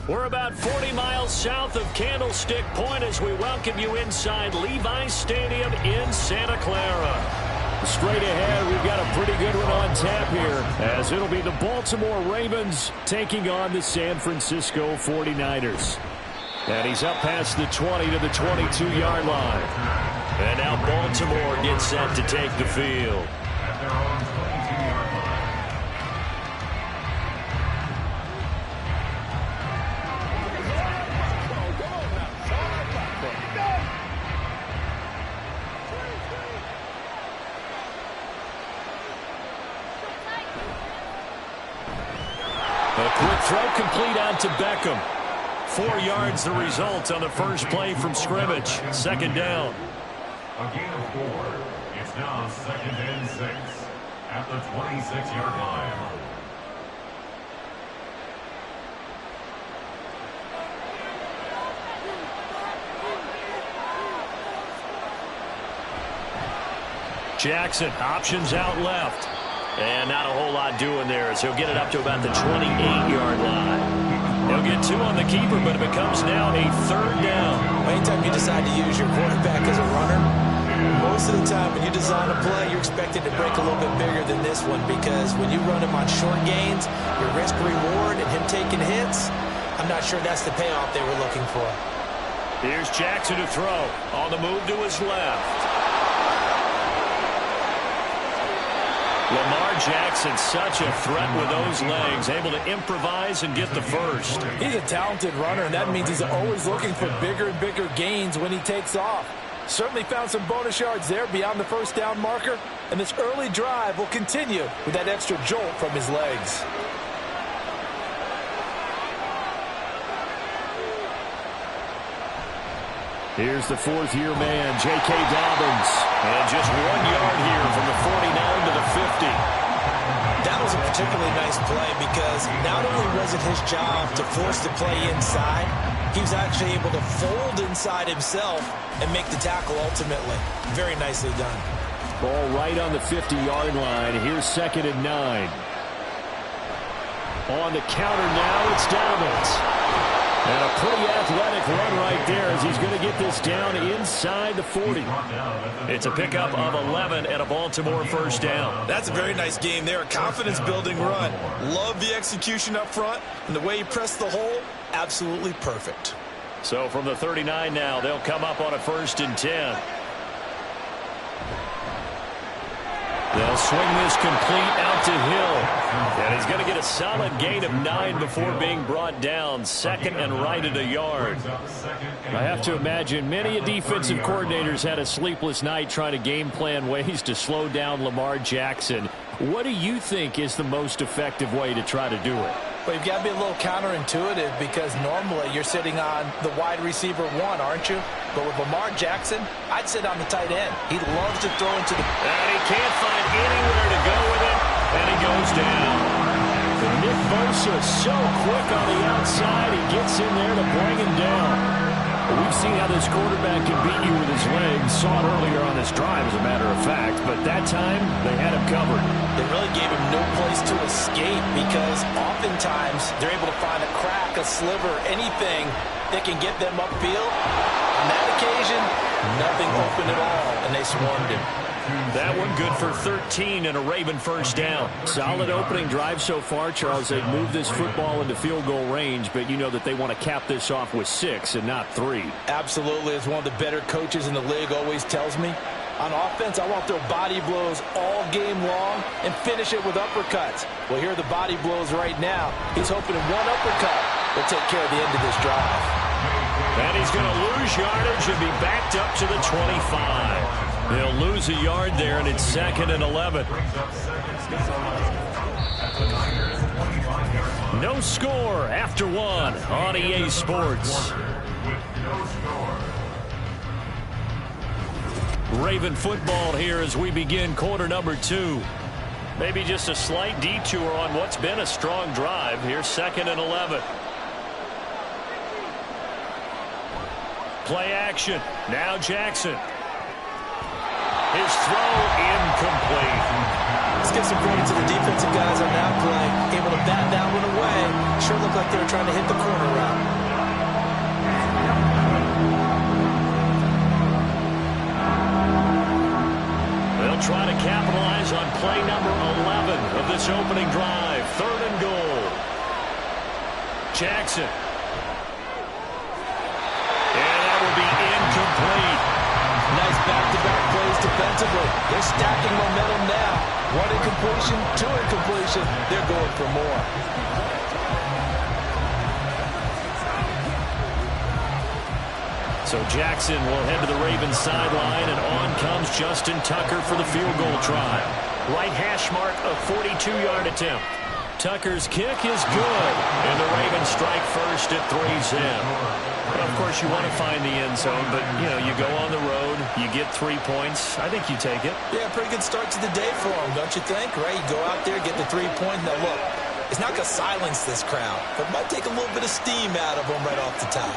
We're about 40 miles south of Candlestick Point as we welcome you inside Levi's Stadium in Santa Clara. Straight ahead, we've got a pretty good one on tap here, as it'll be the Baltimore Ravens taking on the San Francisco 49ers. And he's up past the 20 to the 22-yard line. And now Baltimore gets set to take the field. A quick throw complete out to Beckham. 4 yards the result on the first play from scrimmage. Second down. A gain of 4. It's now 2nd and 6 at the 26-yard line. Jackson options out left. And not a whole lot doing there as he'll get it up to about the 28-yard line. He'll get 2 on the keeper, but it becomes now a 3rd down. Anytime you decide to use your quarterback as a runner, most of the time when you design a play, you're expected to break a little bit bigger than this one, because when you run him on short gains, your risk-reward and him taking hits, I'm not sure that's the payoff they were looking for. Here's Jackson to throw. On the move to his left. Lamar Jackson, such a threat with those legs, able to improvise and get the first. He's a talented runner, and that means he's always looking for bigger and bigger gains when he takes off. Certainly found some bonus yards there beyond the first down marker, and this early drive will continue with that extra jolt from his legs. Here's the 4th-year man, J.K. Dobbins. And just 1 yard here from the 49 to the 50. That was a particularly nice play because not only was it his job to force the play inside, he was actually able to fold inside himself and make the tackle ultimately. Very nicely done. Ball right on the 50-yard line. Here's 2nd and 9. On the counter now, it's Dobbins. And a pretty athletic run right there as he's going to get this down inside the 40. It's a pickup of 11 and a Baltimore first down. That's a very nice game there. A confidence-building run. Love the execution up front. And the way he pressed the hole, absolutely perfect. So from the 39 now, they'll come up on a 1st and 10. They'll swing this complete out to Hill. And he's going to get a solid gain of 9 before being brought down. 2nd and right at a yard. I have to imagine many defensive coordinators had a sleepless night trying to game plan ways to slow down Lamar Jackson. What do you think is the most effective way to try to do it? Well, you've got to be a little counterintuitive because normally you're sitting on the wide receiver 1, aren't you? But with Lamar Jackson, I'd sit on the tight end. He loves to throw into the... And he can't find anywhere to go with it, and he goes down. Nick Bosa so quick on the outside, he gets in there to bring him down. We've seen how this quarterback can beat you with his legs. Saw it earlier on this drive, as a matter of fact. But that time, they had him covered. They really gave him no place to escape because oftentimes they're able to find a crack, a sliver, anything that can get them upfield. On that occasion, nothing open at all, and they swarmed him. That one good for 13 and a Raven first down. Solid opening drive so far, Charles. They've moved this football into field goal range, but you know that they want to cap this off with 6 and not 3. Absolutely. As one of the better coaches in the league always tells me, on offense, I want to throw body blows all game long and finish it with uppercuts. Well, here are the body blows right now. He's hoping one uppercut will take care of the end of this drive. And he's going to lose yardage and be backed up to the 25. He'll lose a yard there, and it's 2nd and 11. No score after 1 on EA Sports. Raven football here as we begin quarter number 2. Maybe just a slight detour on what's been a strong drive. Here's 2nd and 11. Play action. Now Jackson. His throw incomplete. Let's give some credit to the defensive guys on that play. Able to bat that one away. Sure looked like they were trying to hit the corner route. They'll try to capitalize on play number 11 of this opening drive. 3rd and goal. Jackson. And that will be incomplete. Nice back-to-back plays defensively. They're stacking momentum now. 1 incompletion, 2 incompletion. They're going for more. So Jackson will head to the Ravens sideline, and on comes Justin Tucker for the field goal try. Right hash mark, a 42-yard attempt. Tucker's kick is good, and the Ravens strike first at 3's in. Of course, you want to find the end zone, but, you know, you go on the road, you get 3 points. I think you take it. Yeah, pretty good start to the day for them, don't you think? Right? You go out there, get the 3 points. Now, look, it's not going to silence this crowd, but it might take a little bit of steam out of them right off the top.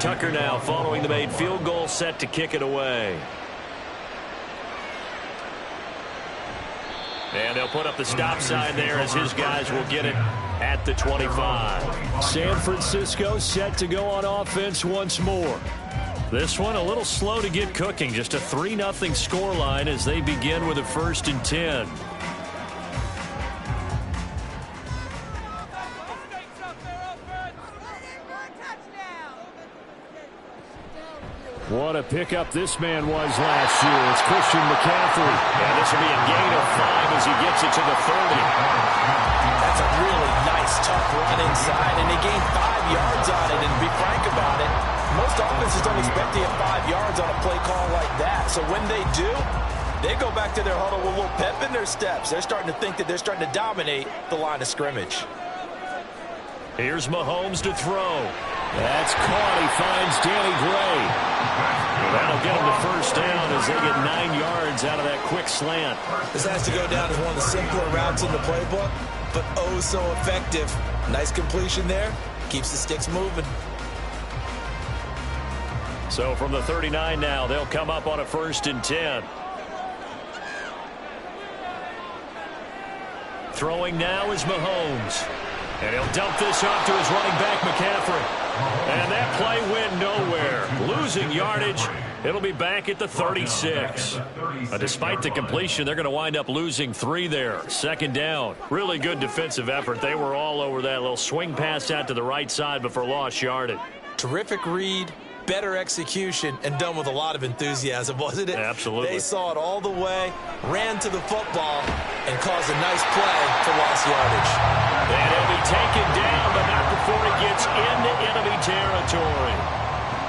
Tucker now following the made field goal, set to kick it away. And they'll put up the stop sign there as his guys will get it at the 25. San Francisco set to go on offense once more. This one a little slow to get cooking. Just a 3-0 scoreline as they begin with a 1st and 10. What a pickup this man was last year. It's Christian McCaffrey. And this will be a gain of 5 as he gets it to the 30. That's a really nice, tough run inside, and they gained 5 yards on it. And to be frank about it, most offenses don't expect to get 5 yards on a play call like that. So when they do, they go back to their huddle with a little pep in their steps. They're starting to think that they're starting to dominate the line of scrimmage. Here's Mahomes to throw. That's caught. He finds Danny Gray. That'll get him the 1st down as they get 9 yards out of that quick slant. This has to go down as one of the simpler routes in the playbook, but oh so effective. Nice completion there. Keeps the sticks moving. So from the 39 now, they'll come up on a 1st and 10. Throwing now is Mahomes. And he'll dump this off to his running back, McCaffrey. And that play went nowhere. Losing yardage. It'll be back at the 36. Despite the completion, they're going to wind up losing 3 there. 2nd down. Really good defensive effort. They were all over that little swing pass out to the right side before lost yardage. Terrific read, better execution, and done with a lot of enthusiasm, wasn't it? Absolutely. They saw it all the way, ran to the football, and caused a nice play for lost yardage. And he'll be taken down, but not before he gets into enemy territory.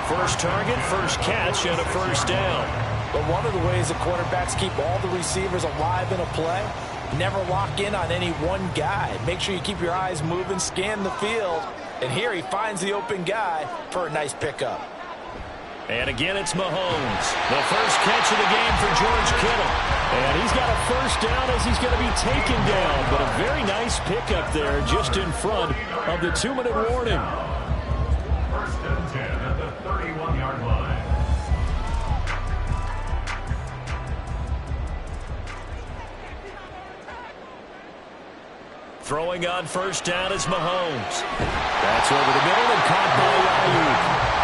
First target, first catch, and a 1st down. But one of the ways that quarterbacks keep all the receivers alive in a play, never lock in on any one guy. Make sure you keep your eyes moving, scan the field, and here he finds the open guy for a nice pickup. And again, it's Mahomes. The first catch of the game for George Kittle. And he's got a 1st down as he's going to be taken down. But a very nice pickup there just in front of the 2-minute warning. 1st and 10 at the 31-yard line. Throwing on 1st down is Mahomes. That's over the middle and caught by Ayuk.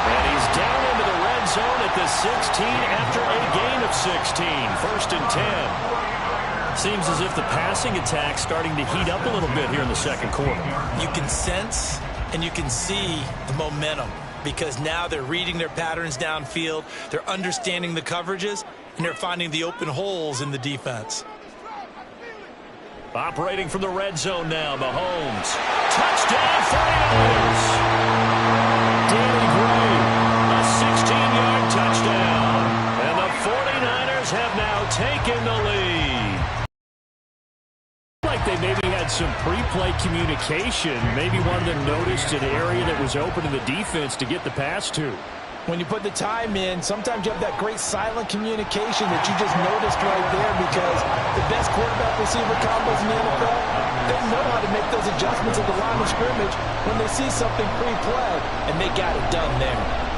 And he's down into the red zone at the 16 after a gain of 16. 1st and 10. Seems as if the passing attack's starting to heat up a little bit here in the 2nd quarter. You can sense and you can see the momentum because now they're reading their patterns downfield, they're understanding the coverages, and they're finding the open holes in the defense. Operating from the red zone now, Mahomes. Touchdown, 49ers! Danny Gray, a 16-yard touchdown. And the 49ers have now taken the lead. they maybe had some pre-play communication. Maybe one of them noticed an area that was open in the defense to get the pass to. When you put the time in, sometimes you have that great silent communication that you just noticed right there, because the best quarterback-receiver combos in the NFL, they know how to make those adjustments at the line of scrimmage when they see something pre-play, and they got it done there.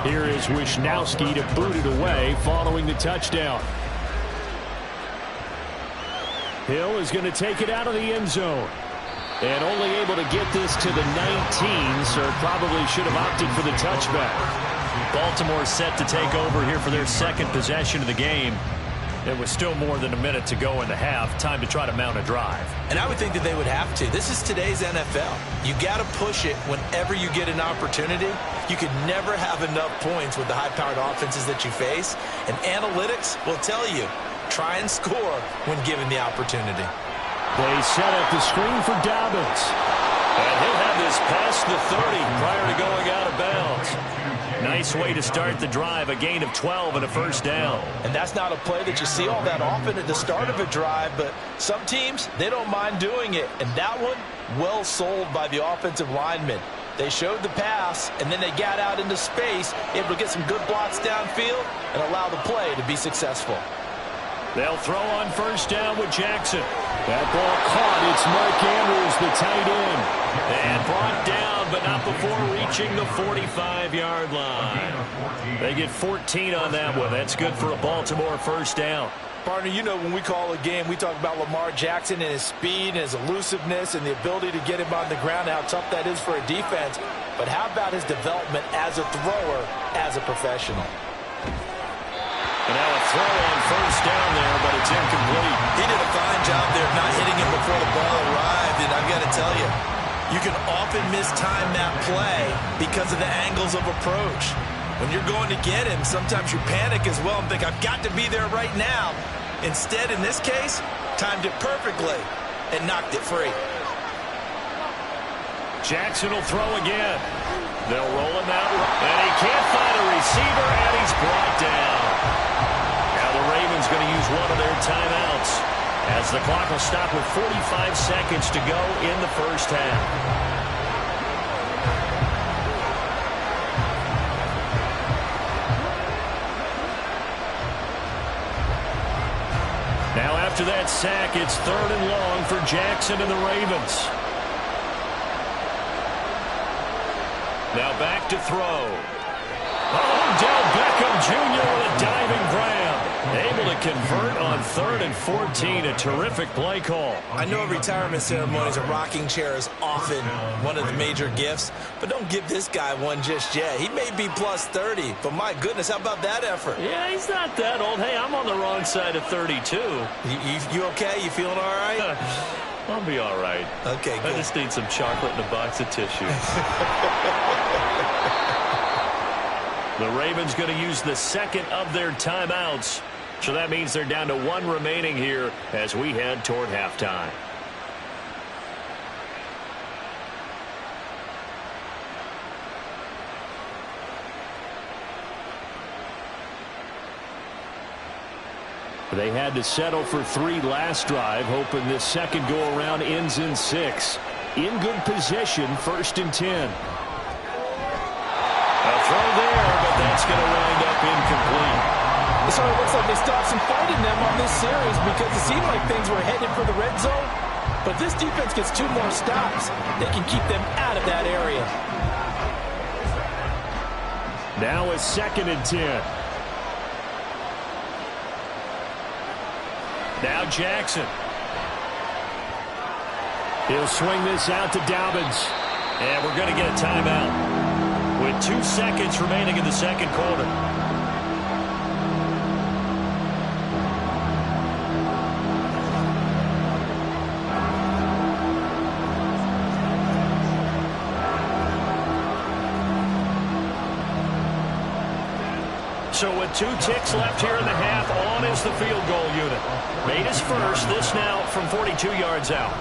Here is Wisnowski to boot it away following the touchdown. Hill is going to take it out of the end zone. And only able to get this to the 19, so probably should have opted for the touchback. Baltimore set to take over here for their second possession of the game. There was still more than a minute to go in the half. Time to try to mount a drive. And I would think that they would have to. This is today's NFL. You got to push it whenever you get an opportunity. You could never have enough points with the high-powered offenses that you face. And analytics will tell you, try and score when given the opportunity. They set up the screen for Dobbins. And he'll have this past the 30 prior to going out of bounds. Nice way to start the drive, a gain of 12 and a first down. And that's not a play that you see all that often at the start of a drive, but some teams, they don't mind doing it. And that one, well sold by the offensive lineman. They showed the pass, and then they got out into space, able to get some good blocks downfield and allow the play to be successful. They'll throw on first down with Jackson. That ball caught. It's Mark Andrews, the tight end. And brought down, but not before reaching the 45-yard line. They get 14 on that one. That's good for a Baltimore first down. Partner, you know when we call a game, we talk about Lamar Jackson and his speed and his elusiveness and the ability to get him on the ground, how tough that is for a defense. But how about his development as a thrower, as a professional? And now a throw on first down there, but it's incomplete. He did a fine job there of not hitting him before the ball arrived, and I've got to tell you, you can often mistime that play because of the angles of approach. When you're going to get him, sometimes you panic as well and think, I've got to be there right now. Instead, in this case, timed it perfectly and knocked it free. Jackson will throw again. They'll roll him out, and he can't find a receiver, and he's brought down. Now the Ravens going to use one of their timeouts as the clock will stop with 45 seconds to go in the first half. Now after that sack, it's 3rd and long for Jackson and the Ravens. Now back to throw. Odell Beckham Jr. with a diving grab. Able to convert on 3rd and 14. A terrific play call. I know retirement ceremonies, a rocking chair is often one of the major gifts, but don't give this guy one just yet. He may be plus 30, but my goodness, how about that effort? Yeah, he's not that old. Hey, I'm on the wrong side of 32. You okay? You feeling all right? I'll be all right. Okay, good. I just need some chocolate and a box of tissue. The Ravens going to use the second of their timeouts. So that means they're down to 1 remaining here as we head toward halftime. They had to settle for 3 last drive, hoping this second go-around ends in 6. In good position, 1st and 10. A throw there, but that's going to wind up incomplete. So it looks like they stopped some fight in them on this series because it seemed like things were headed for the red zone. But this defense gets 2 more stops. They can keep them out of that area. Now a 2nd and 10. Now Jackson. He'll swing this out to Dobbins. And we're going to get a timeout. with 2 seconds remaining in the second quarter. So with 2 ticks left here in the half, on is the field goal unit. Made his first, this now from 42 yards out.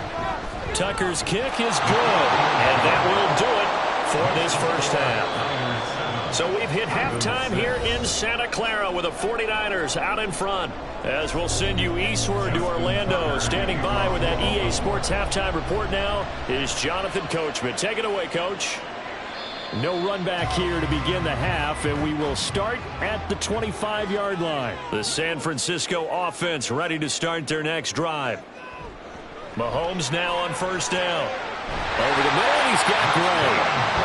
Tucker's kick is good, and that will do it for this first half. So we've hit halftime here in Santa Clara with the 49ers out in front. As we'll send you eastward to Orlando. Standing by with that EA Sports halftime report now is Jonathan Coachman. Take it away, Coach. No run back here to begin the half, and we will start at the 25-yard line. The San Francisco offense ready to start their next drive. Mahomes now on first down. Over the middle, he's got Gray.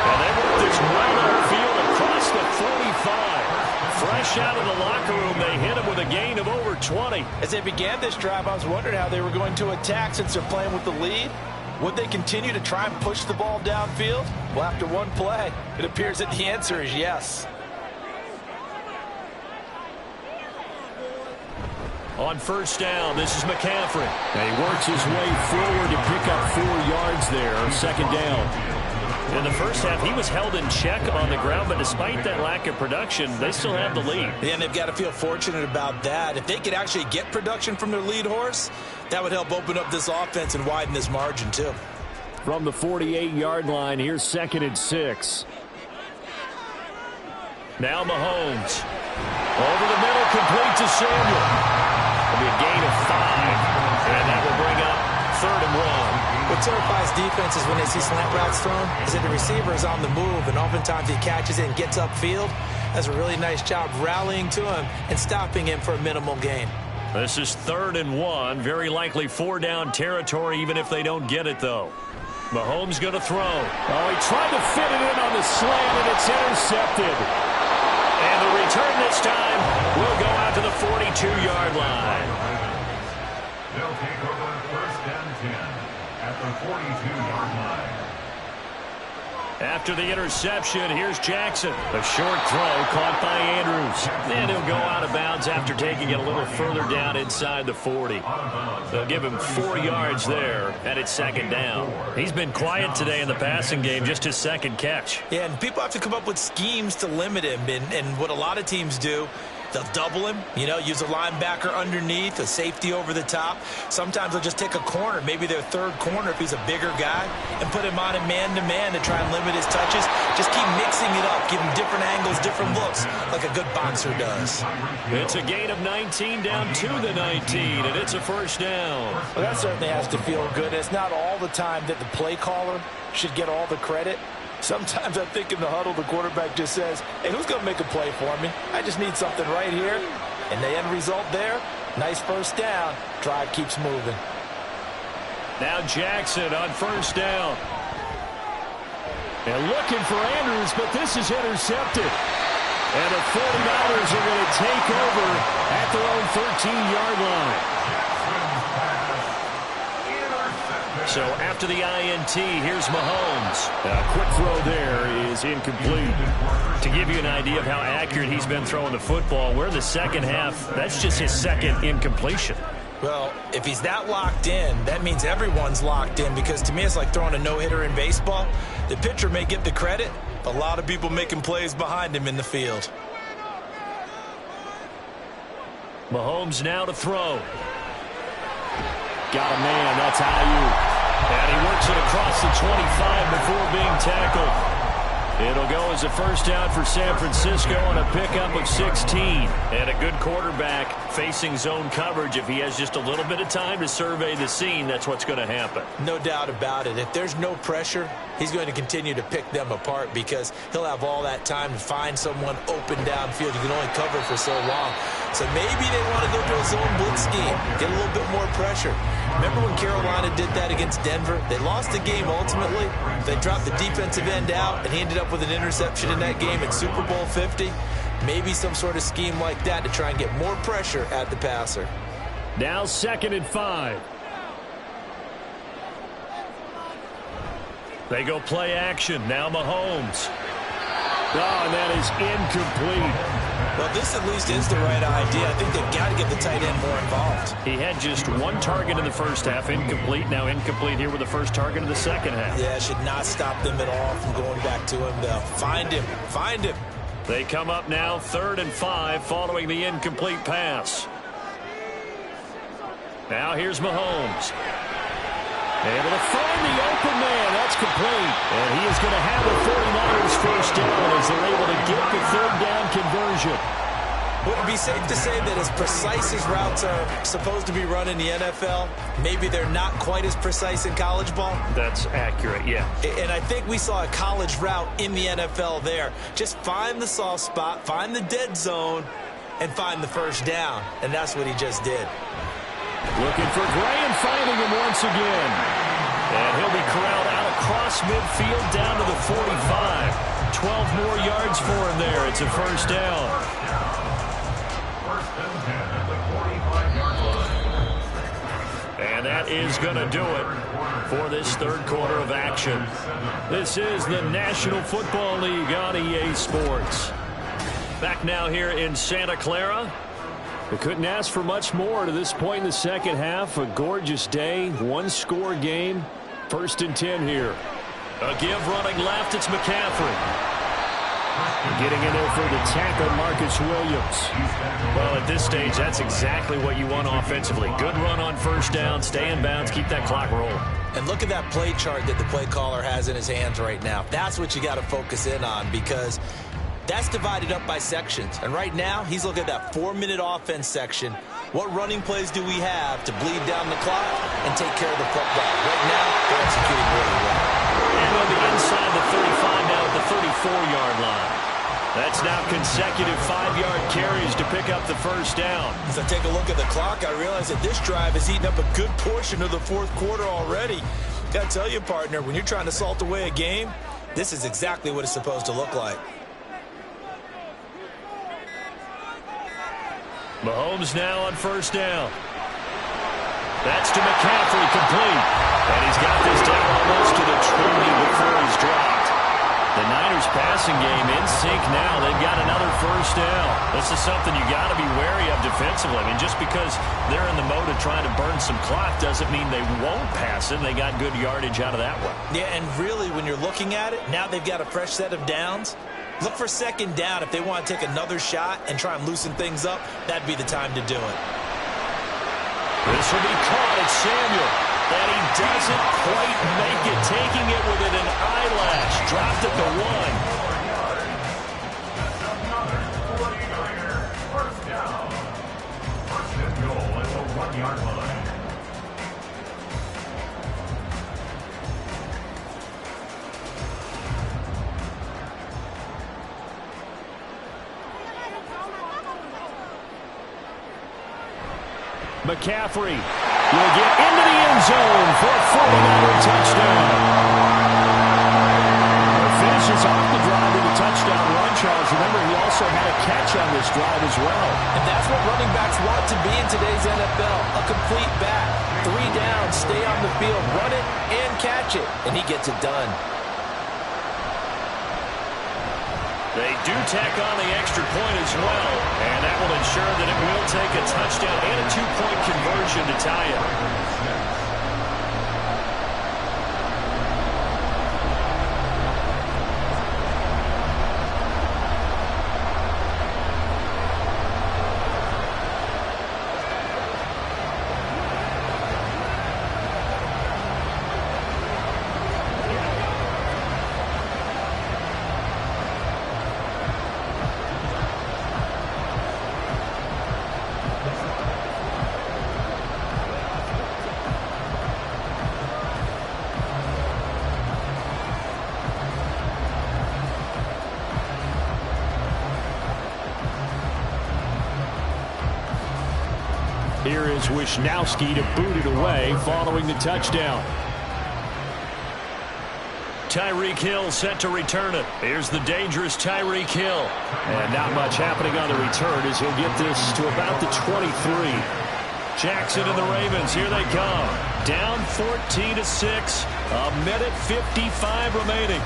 And they work this run on the field across the 45. Fresh out of the locker room, they hit him with a gain of over 20. As they began this drive, I was wondering how they were going to attack since they're playing with the lead. Would they continue to try and push the ball downfield? Well, after one play, it appears that the answer is yes. On first down, this is McCaffrey. And he works his way forward to pick up 4 yards there, second down. In the first half, he was held in check on the ground, but despite that lack of production, they still have the lead. Yeah, and they've got to feel fortunate about that. If they could actually get production from their lead horse, that would help open up this offense and widen this margin, too. From the 48-yard line, here's 2nd and 6. Now Mahomes. Over the middle, complete to Samuel. It'll be a gain of 5, and that will bring up 3rd and 1. What terrifies defenses when they see slant routes thrown is that the receiver is on the move, and oftentimes he catches it and gets upfield. Does a really nice job rallying to him and stopping him for a minimal gain. This is 3rd and 1. Very likely 4-down territory, even if they don't get it, though. Mahomes going to throw. Oh, he tried to fit it in on the slant, and it's intercepted. And the return this time will go out to the 42-yard line. They'll take over 1st and 10 at the 42-yard line. After the interception, here's Jackson. A short throw caught by Andrews. And he'll go out of bounds after taking it a little further down inside the 40. They'll give him 4 yards there, and it's 2nd down. He's been quiet today in the passing game, just his 2nd catch. Yeah, and people have to come up with schemes to limit him, and what a lot of teams do, they'll double him, use a linebacker underneath, a safety over the top. Sometimes they'll just take a corner, maybe their 3rd corner if he's a bigger guy, and put him on him man-to-man to try and limit his touches. Just keep mixing it up, give him different angles, different looks, like a good boxer does. It's a gain of 19 down to the 19, and it's a 1st down. Well, that certainly has to feel good. It's not all the time that the play caller should get all the credit. Sometimes I think in the huddle, the quarterback just says, hey, who's going to make a play for me? I just need something right here. And the end result there, nice 1st down. Drive keeps moving. Now Jackson on 1st down. And looking for Andrews, but this is intercepted. And the 49ers are going to take over at their own 13-yard line. So after the INT, here's Mahomes. A quick throw there is incomplete. To give you an idea of how accurate he's been throwing the football, we're in the 2nd half. That's just his 2nd incompletion. Well, if he's that locked in, that means everyone's locked in, because to me it's like throwing a no-hitter in baseball. The pitcher may get the credit, but a lot of people making plays behind him in the field. Mahomes now to throw. Got a man, that's Ayuk. And he works it across the 25 before being tackled. It'll go as a 1st down for San Francisco on a pickup of 16. And a good quarterback facing zone coverage. If he has just a little bit of time to survey the scene, that's what's going to happen. No doubt about it. If there's no pressure, he's going to continue to pick them apart, because he'll have all that time to find someone open downfield. You can only cover for so long. So maybe they want to go to a zone blitz scheme, get a little bit more pressure. Remember when Carolina did that against Denver? They lost the game ultimately. They dropped the defensive end out, and he ended up with an interception in that game in Super Bowl 50. Maybe some sort of scheme like that to try and get more pressure at the passer. Now 2nd and 5. They go play action. Now Mahomes. Oh, and that is incomplete. Well, this at least is the right idea. I think they've got to get the tight end more involved. He had just one target in the first half, incomplete. Now incomplete here with the first target of the second half. Yeah, it should not stop them at all from going back to him. They'll find him. Find him. They come up now 3rd and 5 following the incomplete pass. Now here's Mahomes. Able to find the open man. That's complete. And he is going to have the 49ers first down as they're able to get the 3rd down conversion. Would it be safe to say that as precise as routes are supposed to be run in the NFL, maybe they're not quite as precise in college ball? That's accurate, yeah. And I think we saw a college route in the NFL there. Just find the soft spot, find the dead zone, and find the first down. And that's what he just did. Looking for Gray and finding him once again. And he'll be corralled out across midfield down to the 45. 12 more yards for him there. It's a first down. First and 10 at the 45-yard line. And that is going to do it for this third quarter of action. This is the National Football League on EA Sports. Back now here in Santa Clara. We couldn't ask for much more to this point in the second half. A gorgeous day, one-score game. 1st and 10 here. A give running left, it's McCaffrey. Getting in there for the tackle, Marcus Williams. Well, at this stage, that's exactly what you want offensively. Good run on first down, stay in bounds, keep that clock rolling. And look at that play chart that the play caller has in his hands right now. That's what you got to focus in on, because that's divided up by sections. And right now, he's looking at that 4-minute offense section. What running plays do we have to bleed down the clock and take care of the football? Right now, they're executing really well. And on the inside the 35, now at the 34-yard line. That's now consecutive 5-yard carries to pick up the first down. As I take a look at the clock, I realize that this drive has eaten up a good portion of the fourth quarter already. Got to tell you, partner, when you're trying to salt away a game, this is exactly what it's supposed to look like. Mahomes now on first down. That's to McCaffrey, complete. And he's got this down almost to the 20 before he's dropped. The Niners passing game in sync now. They've got another first down. This is something you got to be wary of defensively. I mean, just because they're in the mode of trying to burn some clock doesn't mean they won't pass it. They got good yardage out of that one. Yeah, and really, when you're looking at it, now they've got a fresh set of downs. Look for second down if they want to take another shot and try and loosen things up. That'd be the time to do it. This will be caught at Samuel. And he doesn't quite make it, taking it within an eyelash. Dropped at the 1. First down. First and goal at the 1-yard line. McCaffrey will get into the end zone for a 49er touchdown. Finishes off the drive with a touchdown run, Charles. Remember, he also had a catch on this drive as well. And that's what running backs want to be in today's NFL. A complete back. 3 downs, stay on the field, run it, and catch it. And he gets it done. They do tack on the extra point as well, and that will ensure that it will take a touchdown and a 2-point conversion to tie it. Here is Wisnowski to boot it away following the touchdown. Tyreek Hill set to return it. Here's the dangerous Tyreek Hill. And not much happening on the return as he'll get this to about the 23. Jackson and the Ravens, here they come. Down 14-6, a minute 55 remaining.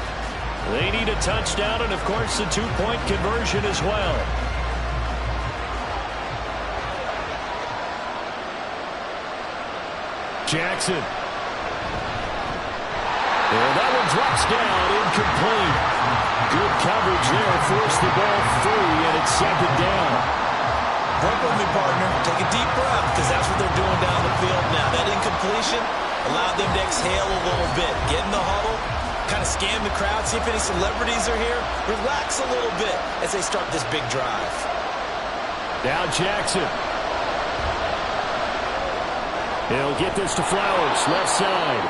They need a touchdown and, of course, the two-point conversion as well. Jackson. And that one drops down, incomplete. Good coverage there, forced the ball free, and it's second down. Work with me, partner. Take a deep breath, because that's what they're doing down the field now. That incompletion allowed them to exhale a little bit. Get in the huddle, kind of scan the crowd, see if any celebrities are here. Relax a little bit as they start this big drive. Now Jackson. He'll get this to Flowers, left side.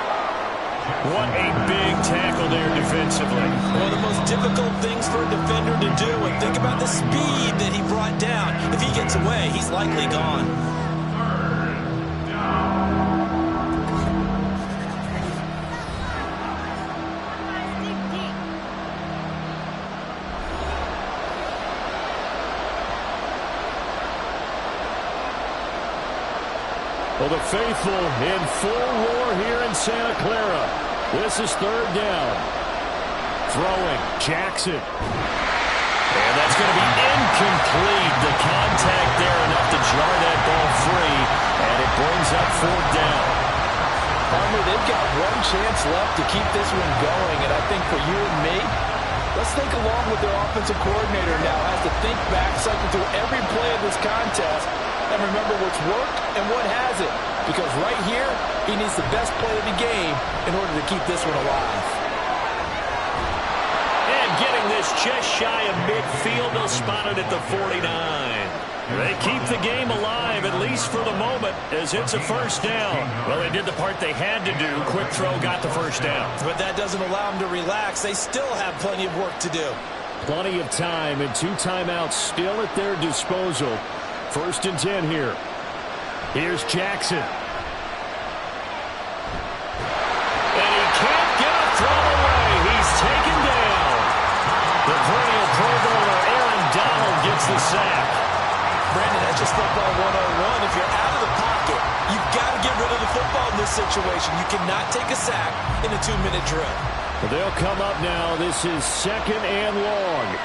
What a big tackle there defensively. One of the most difficult things for a defender to do. And think about the speed that he brought down. If he gets away, he's likely gone. Third down. Well, the faithful in full roar here in Santa Clara. This is third down. Throwing, Jackson. And that's going to be incomplete. The contact there enough to jar that ball free, and it brings up fourth down. Armour, they've got one chance left to keep this one going, and I think for you and me, let's think along with their offensive coordinator now. Has to think back, cycle through every play of this contest, and remember what's worked and what hasn't. Because right here, he needs the best play of the game in order to keep this one alive. And getting this just shy of midfield, they'll spot it at the 49. They keep the game alive, at least for the moment, as it's a first down. Well, they did the part they had to do. Quick throw got the first down. But that doesn't allow them to relax. They still have plenty of work to do. Plenty of time and 2 timeouts still at their disposal. First and 10 here. Here's Jackson. And he can't get a throw away. He's taken down. The perennial Pro Bowler Aaron Donald gets the sack. Brandon, that's just football 101. If you're out of the pocket, you've got to get rid of the football in this situation. You cannot take a sack in a 2-minute drill. Well, they'll come up now. This is second and long.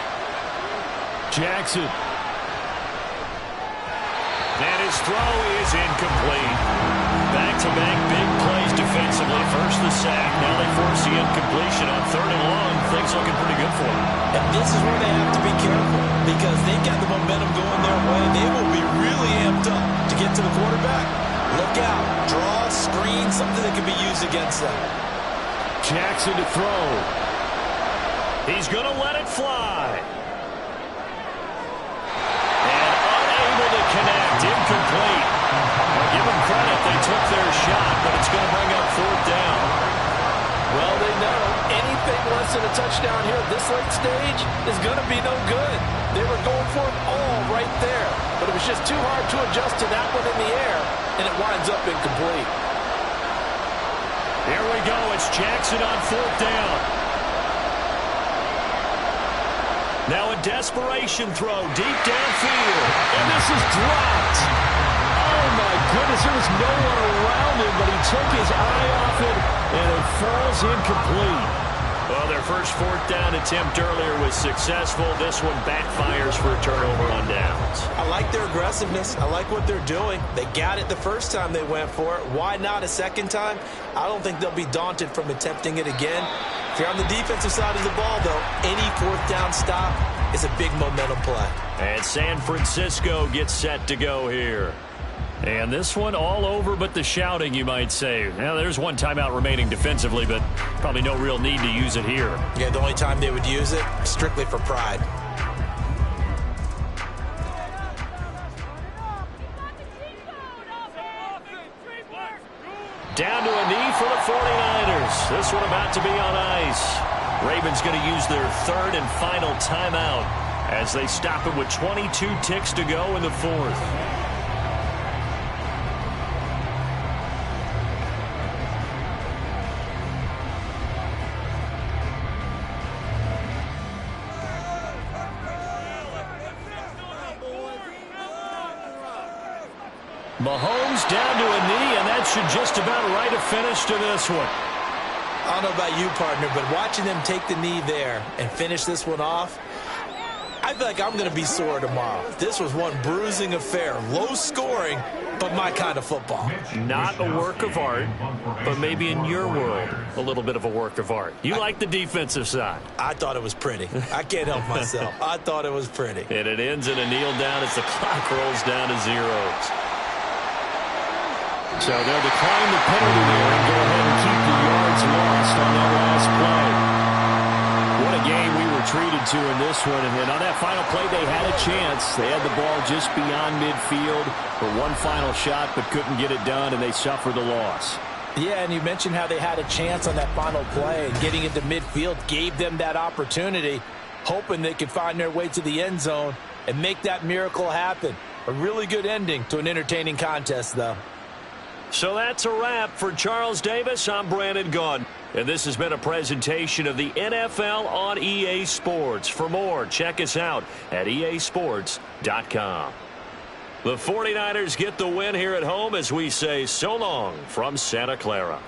Jackson. And his throw is incomplete. Back-to-back big plays defensively. First the sack. Now they force the incompletion on third and long. Things looking pretty good for them. And this is where they have to be careful because they've got the momentum going their way. They will be really amped up to get to the quarterback. Look out. Draw, screen, something that can be used against them. Jackson to throw. He's going to let it fly. Connect, incomplete. I'll give them credit, they took their shot, but it's going to bring up fourth down. Well, they know anything less than a touchdown here at this late stage is going to be no good. They were going for it all right there, but it was just too hard to adjust to that one in the air, and it winds up incomplete. Here we go, it's Jackson on fourth down. Now a desperation throw deep downfield. And this is dropped. Oh, my goodness. There was no one around him, but he took his eye off it, and it falls incomplete. Well, their first fourth down attempt earlier was successful. This one backfires for a turnover on downs. I like their aggressiveness. I like what they're doing. They got it the first time they went for it. Why not a second time? I don't think they'll be daunted from attempting it again. If you're on the defensive side of the ball, though, any fourth down stop is a big momentum play. And San Francisco gets set to go here. And this one all over but the shouting, you might say. Now, there's one timeout remaining defensively, but probably no real need to use it here. Yeah, the only time they would use it, strictly for pride. Down to a knee for the 49ers. This one about to be on ice. Ravens going to use their third and final timeout as they stop it with 22 ticks to go in the fourth. Mahomes down to a knee, and that should just about write a finish to this one. I don't know about you, partner, but watching them take the knee there and finish this one off, I feel like I'm going to be sore tomorrow. This was one bruising affair. Low scoring, but my kind of football. Not a work of art, but maybe in your world, a little bit of a work of art. You like the defensive side. I thought it was pretty. I can't help myself. I thought it was pretty. And it ends in a kneel down as the clock rolls down to zeros. So they'll decline the penalty there and go ahead and keep the yards lost on that last play. What a game we were treated to in this one. And on that final play, they had a chance. They had the ball just beyond midfield for one final shot, but couldn't get it done, and they suffered the loss. Yeah, and you mentioned how they had a chance on that final play, and getting into midfield gave them that opportunity, hoping they could find their way to the end zone and make that miracle happen. A really good ending to an entertaining contest, though. So that's a wrap for Charles Davis. I'm Brandon Gaudin. And this has been a presentation of the NFL on EA Sports. For more, check us out at easports.com. The 49ers get the win here at home as we say so long from Santa Clara.